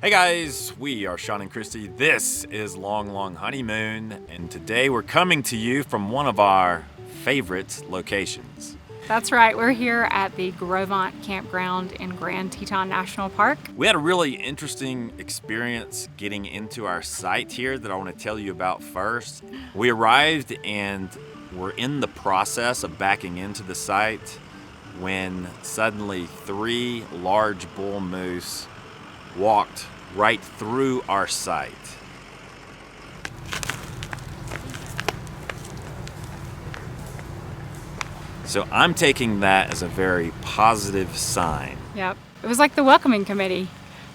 Hey guys, we are Sean and Christy. This is Long Long Honeymoon, and today we're coming to you from one of our favorite locations. That's right, we're here at the Grovant Campground in Grand Teton National Park. We had a really interesting experience getting into our site here that I want to tell you about first. We arrived and we're in the process of backing into the site when suddenly 3 large bull moose walked right through our site. So I'm taking that as a very positive sign. Yep, it was like the welcoming committee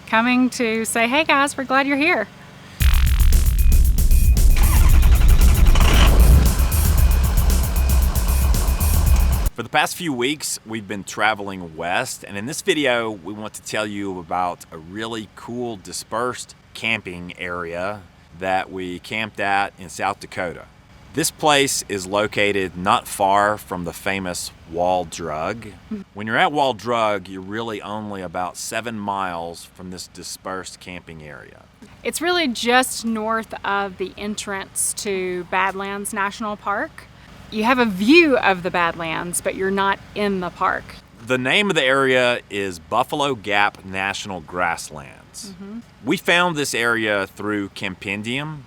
coming to say, hey guys, we're glad you're here. For the past few weeks, we've been traveling west, and in this video, we want to tell you about a really cool dispersed camping area that we camped at in South Dakota. This place is located not far from the famous Wall Drug. When you're at Wall Drug, you're really only about 7 miles from this dispersed camping area. It's really just north of the entrance to Badlands National Park. You have a view of the Badlands, but you're not in the park. The name of the area is Buffalo Gap National Grasslands. We found this area through Campendium.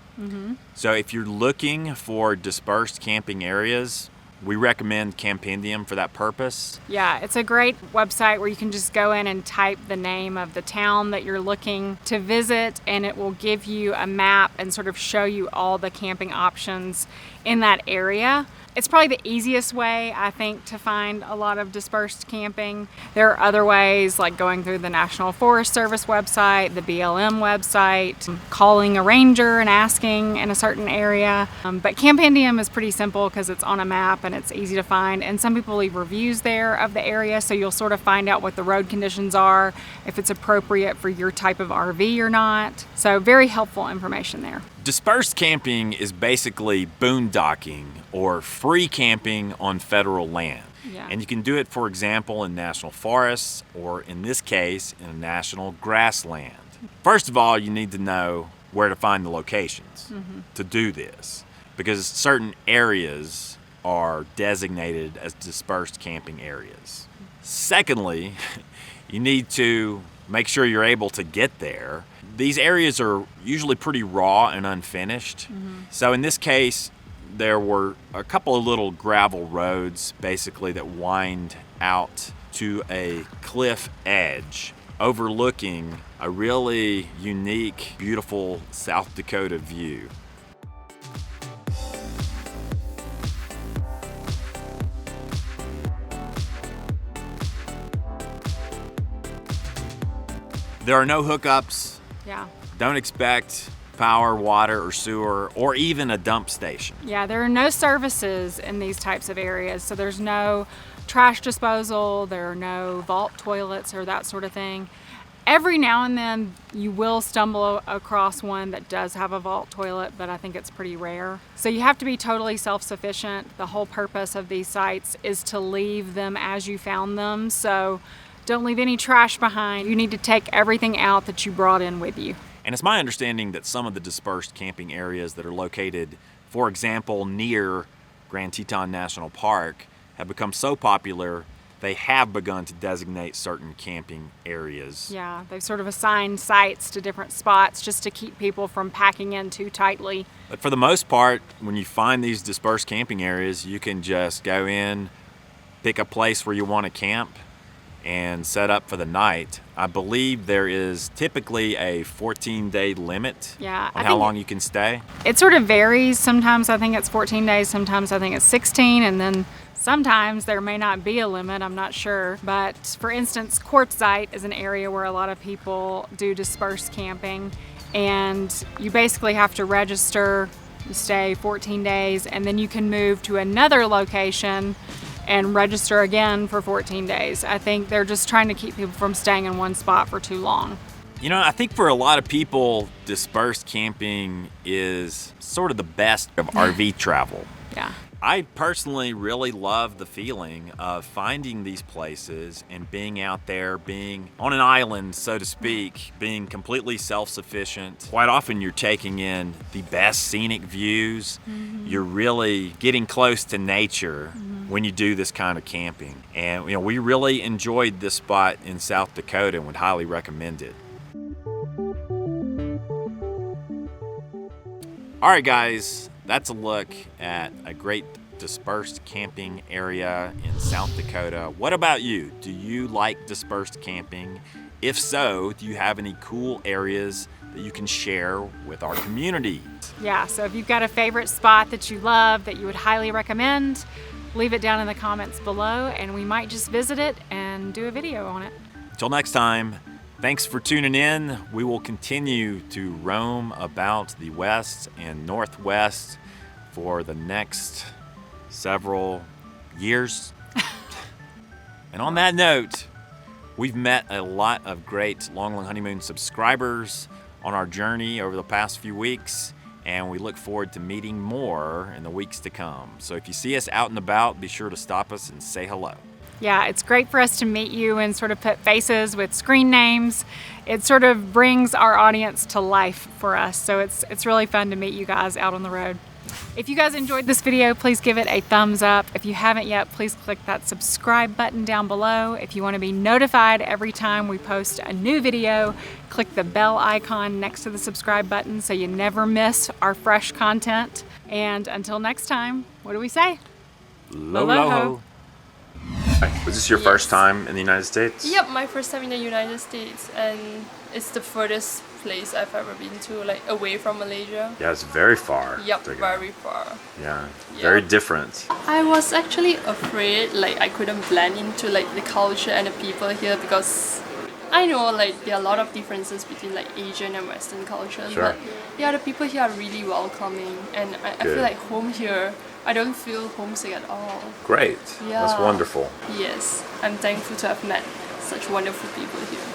So if you're looking for dispersed camping areas, we recommend Campendium for that purpose. Yeah, it's a great website where you can just go in and type the name of the town that you're looking to visit, and it will give you a map and sort of show you all the camping options in that area. It's probably the easiest way, I think, to find a lot of dispersed camping. There are other ways, like going through the National Forest Service website, the BLM website, calling a ranger and asking in a certain area. But Campendium is pretty simple because it's on a map and it's easy to find. And some people leave reviews there of the area, so you'll sort of find out what the road conditions are, if it's appropriate for your type of RV or not. So very helpful information there. Dispersed camping is basically boondocking or free camping on federal land. Yeah. And you can do it, for example, in national forests or in this case, in a national grassland. First of all, you need to know where to find the locations to do this, because certain areas are designated as dispersed camping areas. Secondly, you need to make sure you're able to get there. These areas are usually pretty raw and unfinished. So in this case, there were a couple of little gravel roads basically that wind out to a cliff edge overlooking a really unique, beautiful South Dakota view. There are no hookups. Yeah. Don't expect power, water, or sewer, or even a dump station. Yeah, there are no services in these types of areas, so there's no trash disposal, there are no vault toilets or that sort of thing. Every now and then you will stumble across one that does have a vault toilet, but I think it's pretty rare. So you have to be totally self-sufficient. The whole purpose of these sites is to leave them as you found them, so don't leave any trash behind. You need to take everything out that you brought in with you. And it's my understanding that some of the dispersed camping areas that are located, for example, near Grand Teton National Park, have become so popular, they have begun to designate certain camping areas. Yeah, they've sort of assigned sites to different spots just to keep people from packing in too tightly. But for the most part, when you find these dispersed camping areas, you can just go in, pick a place where you want to camp, and set up for the night. I believe there is typically a 14-day limit on how long you can stay. It sort of varies. Sometimes I think it's 14 days, sometimes I think it's 16, and then sometimes there may not be a limit, I'm not sure. But for instance, Quartzsite is an area where a lot of people do dispersed camping, and you basically have to register, you stay 14 days, and then you can move to another location and register again for 14 days. I think they're just trying to keep people from staying in one spot for too long. You know, I think for a lot of people, dispersed camping is sort of the best of RV travel. Yeah. I personally really love the feeling of finding these places and being out there, being on an island, so to speak, being completely self-sufficient. Quite often you're taking in the best scenic views. You're really getting close to nature when you do this kind of camping. And you know, we really enjoyed this spot in South Dakota and would highly recommend it. All right, guys, that's a look at a great dispersed camping area in South Dakota. What about you? Do you like dispersed camping? If so, do you have any cool areas that you can share with our community? Yeah, so if you've got a favorite spot that you love that you would highly recommend, leave it down in the comments below and we might just visit it and do a video on it. Until next time, thanks for tuning in. We will continue to roam about the West and Northwest for the next several years. And on that note, we've met a lot of great Long Honeymoon subscribers on our journey over the past few weeks, and we look forward to meeting more in the weeks to come. So if you see us out and about, be sure to stop us and say hello. Yeah, it's great for us to meet you and sort of put faces with screen names. It sort of brings our audience to life for us. So it's really fun to meet you guys out on the road. If you guys enjoyed this video, please give it a thumbs up. If you haven't yet, please click that subscribe button down below. If you want to be notified every time we post a new video, click the bell icon next to the subscribe button so you never miss our fresh content. And until next time, what do we say? Aloha. Was this your first time in the United States? Yep, my first time in the United States, and it's the furthest place I've ever been to, like away from Malaysia. Yeah, it's very far. Yep, very far. Yeah, very different. I was actually afraid like I couldn't blend into like the culture and the people here because I know like there are a lot of differences between like Asian and Western cultures. Sure. But yeah, the people here are really welcoming, and I feel like home here. I don't feel homesick at all. Great. Yeah. That's wonderful. Yes, I'm thankful to have met such wonderful people here.